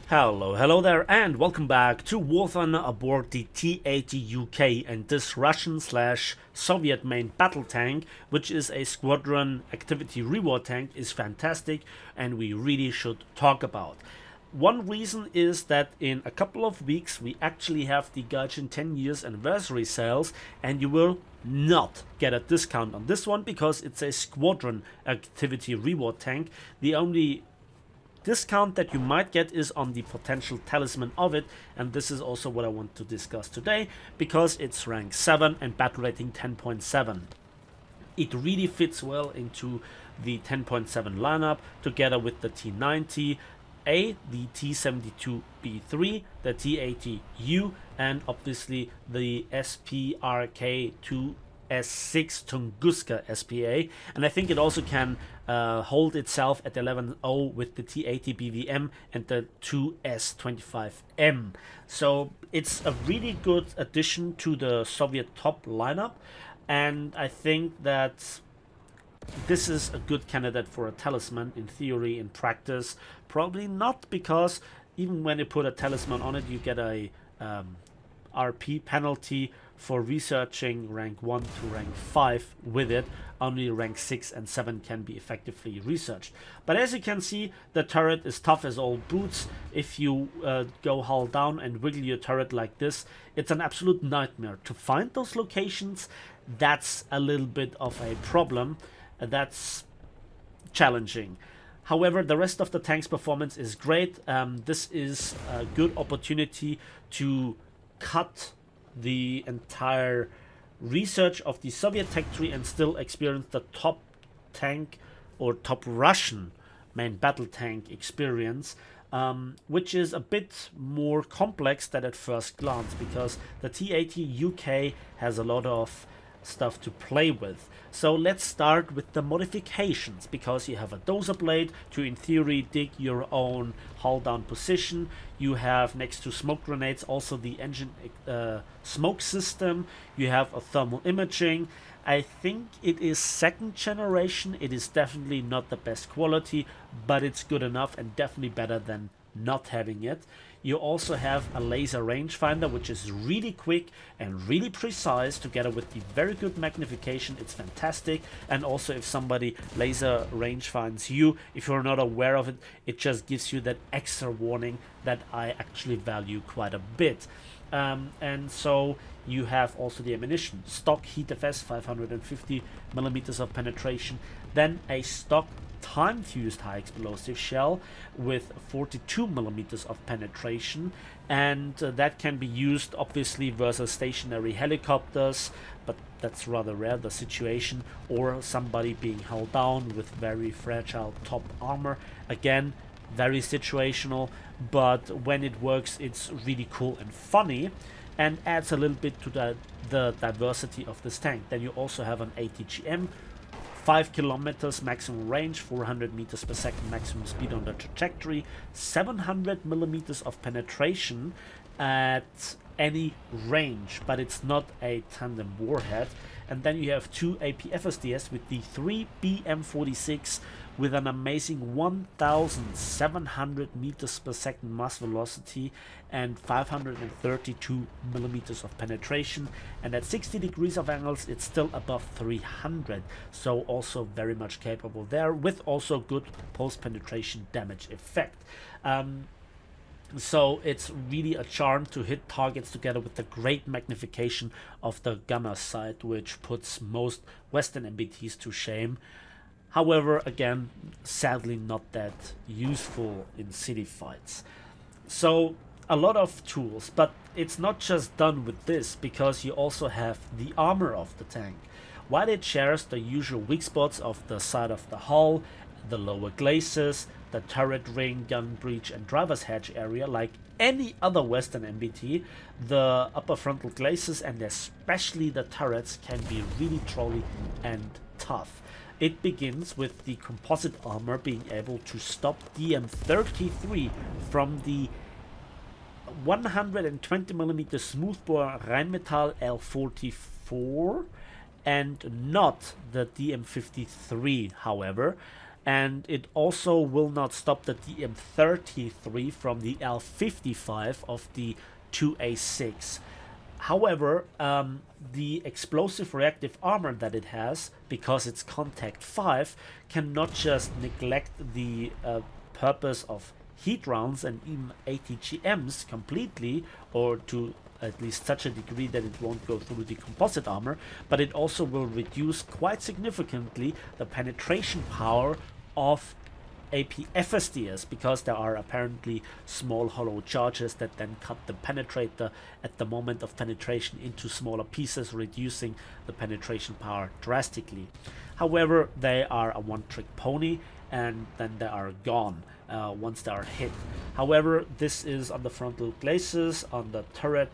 Hello there, and welcome back to War Thunder aboard the T-80UK and this Russian/Soviet main battle tank, which is a squadron activity reward tank, is fantastic and we really should talk about. One reason is that in a couple of weeks we actually have the Gaijin 10 years anniversary sales, and you will not get a discount on this one because it's a squadron activity reward tank. The only discount that you might get is on the potential talisman of it, and this is also what I want to discuss today because it's rank 7 and battle rating 10.7. It really fits well into the 10.7 lineup together with the T-90A, the T-72B3, the T-80U, and obviously the SPRK-2 S6 Tunguska SPA, and I think it also can hold itself at 11.0 with the T80 BVM and the 2S25M. So it's a really good addition to the Soviet top lineup, and I think that this is a good candidate for a talisman in theory. In practice, probably not, because even when you put a talisman on it, you get a RP penalty for researching rank 1 to rank 5 with it. Only rank 6 and 7 can be effectively researched. But as you can see, the turret is tough as all boots. If you go hull down and wiggle your turret like this, it's an absolute nightmare. To find those locations, that's a little bit of a problem. That's challenging. However, the rest of the tank's performance is great. This is a good opportunity to cut the entire research of the Soviet tech tree and still experience the top tank or top Russian main battle tank experience, which is a bit more complex than at first glance because the T-80UK has a lot of stuff to play with. So let's start with the modifications, because you have a dozer blade to, in theory, dig your own hull down position. You have, next to smoke grenades, also the engine smoke system. You have a thermal imaging. I think it is second generation. It is definitely not the best quality, but it's good enough and definitely better than not having it. You also have a laser rangefinder, which is really quick and really precise, together with the very good magnification. It's fantastic. And also, if somebody laser range finds you, if you're not aware of it, it just gives you that extra warning that I actually value quite a bit. And so you have also the ammunition, stock heat FS 550 millimeters of penetration, then a stock time-fused high explosive shell with 42 millimeters of penetration, and that can be used obviously versus stationary helicopters, but that's rather rare, the situation, or somebody being held down with very fragile top armor. Again, very situational, but when it works, it's really cool and funny and adds a little bit to the diversity of this tank. Then you also have an ATGM, 5 kilometers maximum range, 400 meters per second maximum speed on the trajectory, 700 millimeters of penetration at any range, but it's not a tandem warhead. And then you have 2 AP-FSDS with the 3 BM46 with an amazing 1700 meters per second mass velocity and 532 millimeters of penetration, and at 60 degrees of angles it's still above 300, so also very much capable there, with also good post-penetration damage effect. So it's really a charm to hit targets together with the great magnification of the gunner sight, which puts most Western MBTs to shame. However, again, sadly not that useful in city fights. So a lot of tools, but it's not just done with this, because you also have the armor of the tank. While it shares the usual weak spots of the side of the hull, the lower glacis, the turret ring, gun breech and driver's hatch area, like any other Western MBT, the upper frontal glacis and especially the turrets can be really trolly and tough. It begins with the composite armor being able to stop DM33 from the 120mm smoothbore Rheinmetall L44 and not the DM53, however. and it also will not stop the DM-33 from the L-55 of the 2A6. However, the explosive reactive armor that it has, because it's contact 5, cannot just neglect the purpose of heat rounds and even ATGMs completely, or to at least such a degree that it won't go through the composite armor, but it also will reduce quite significantly the penetration power of AP FSDs, because there are apparently small hollow charges that then cut the penetrator at the moment of penetration into smaller pieces, reducing the penetration power drastically. However, they are a one-trick pony, and then they are gone once they are hit. However, this is on the frontal glacis, on the turret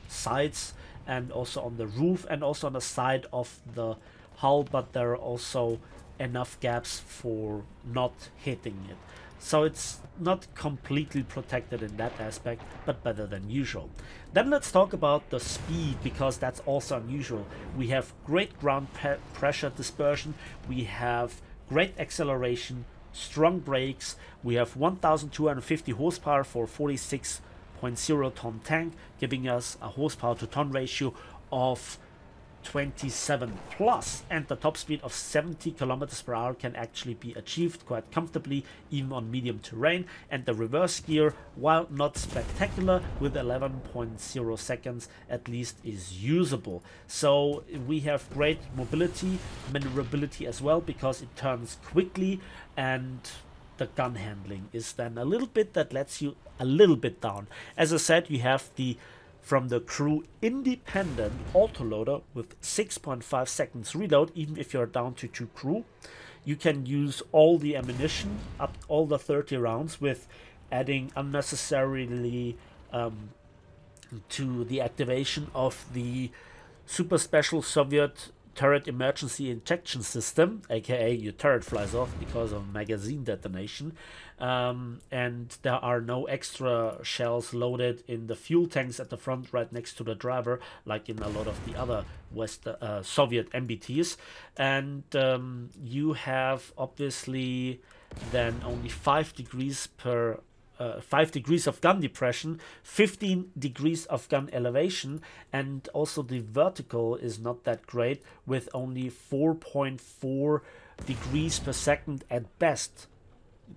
sides, and also on the roof, and also on the side of the hull, but there are also enough gaps for not hitting it. So it's not completely protected in that aspect, but better than usual. Then let's talk about the speed, because that's also unusual. We have great ground pressure dispersion, we have great acceleration, strong brakes, we have 1250 horsepower for 46.0 ton tank, giving us a horsepower to ton ratio of 27 plus, and the top speed of 70 kilometers per hour can actually be achieved quite comfortably even on medium terrain, and the reverse gear, while not spectacular with 11.0 seconds, at least is usable. So we have great mobility, maneuverability as well, because it turns quickly, and the gun handling is then a little bit that lets you a little bit down. As I said, you have the from the crew independent autoloader with 6.5 seconds reload, even if you're down to 2 crew. You can use all the ammunition, up all the 30 rounds, with adding unnecessarily to the activation of the super special Soviet turret emergency injection system, aka your turret flies off because of magazine detonation, and there are no extra shells loaded in the fuel tanks at the front right next to the driver, like in a lot of the other Soviet MBTs. And you have obviously then only 5 degrees per 5 degrees of gun depression, 15 degrees of gun elevation, and also the vertical is not that great, with only 4.4 degrees per second at best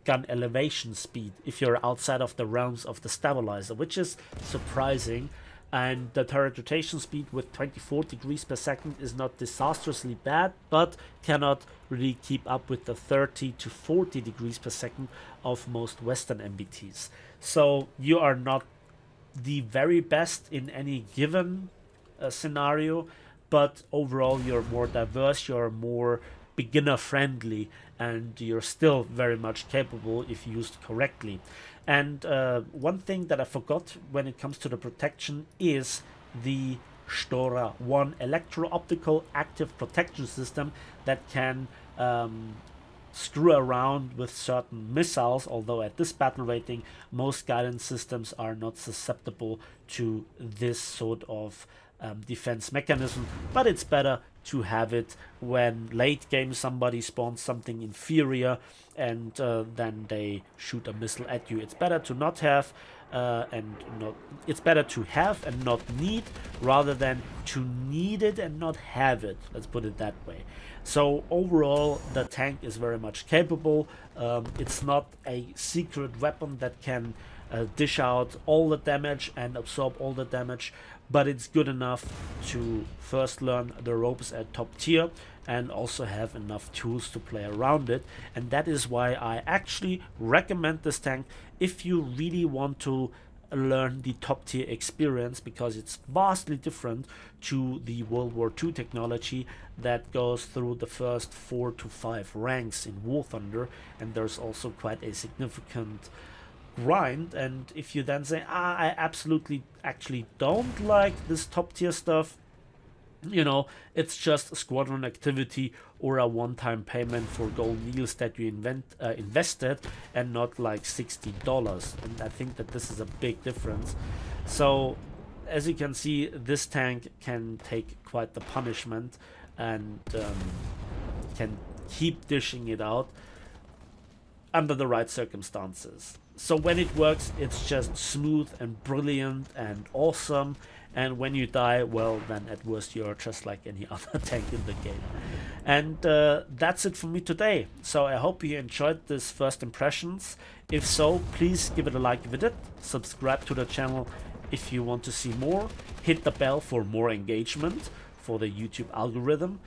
gun elevation speed if you're outside of the realms of the stabilizer, which is surprising. And the turret rotation speed with 24 degrees per second is not disastrously bad, but cannot really keep up with the 30 to 40 degrees per second of most Western MBTs. So you are not the very best in any given scenario, but overall you're more diverse, you're more beginner friendly, and you're still very much capable if used correctly. And one thing that I forgot when it comes to the protection is the Stora 1 electro-optical active protection system that can screw around with certain missiles, although at this battle rating most guidance systems are not susceptible to this sort of defense mechanism, but it's better to have it when late game somebody spawns something inferior and then they shoot a missile at you. It's better to not have it's better to have and not need, rather than to need it and not have it. Let's put it that way. So overall, the tank is very much capable. It's not a secret weapon that can dish out all the damage and absorb all the damage, but it's good enough to first learn the ropes at top tier and also have enough tools to play around it. And that is why I actually recommend this tank if you really want to learn the top tier experience, because it's vastly different to the World War II technology that goes through the first 4 to 5 ranks in War Thunder, and there's also quite a significant grind. And if you then say, I absolutely actually don't like this top tier stuff, you know, it's just a squadron activity or a one-time payment for gold needles that you invested, and not like $60. And I think that this is a big difference. So as you can see, this tank can take quite the punishment and can keep dishing it out. under the right circumstances. So when it works, it's just smooth and brilliant and awesome. And when you die, well, then at worst you're just like any other tank in the game. And that's it for me today. So I hope you enjoyed this first impressions. If so, please give it a like if you did. Subscribe to the channel if you want to see more. Hit the bell for more engagement for the YouTube algorithm.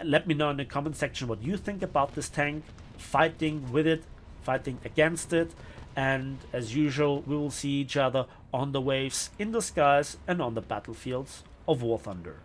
Let me know in the comment section what you think about this tank, fighting with it, fighting against it. And as usual, we will see each other on the waves, in the skies, and on the battlefields of War Thunder.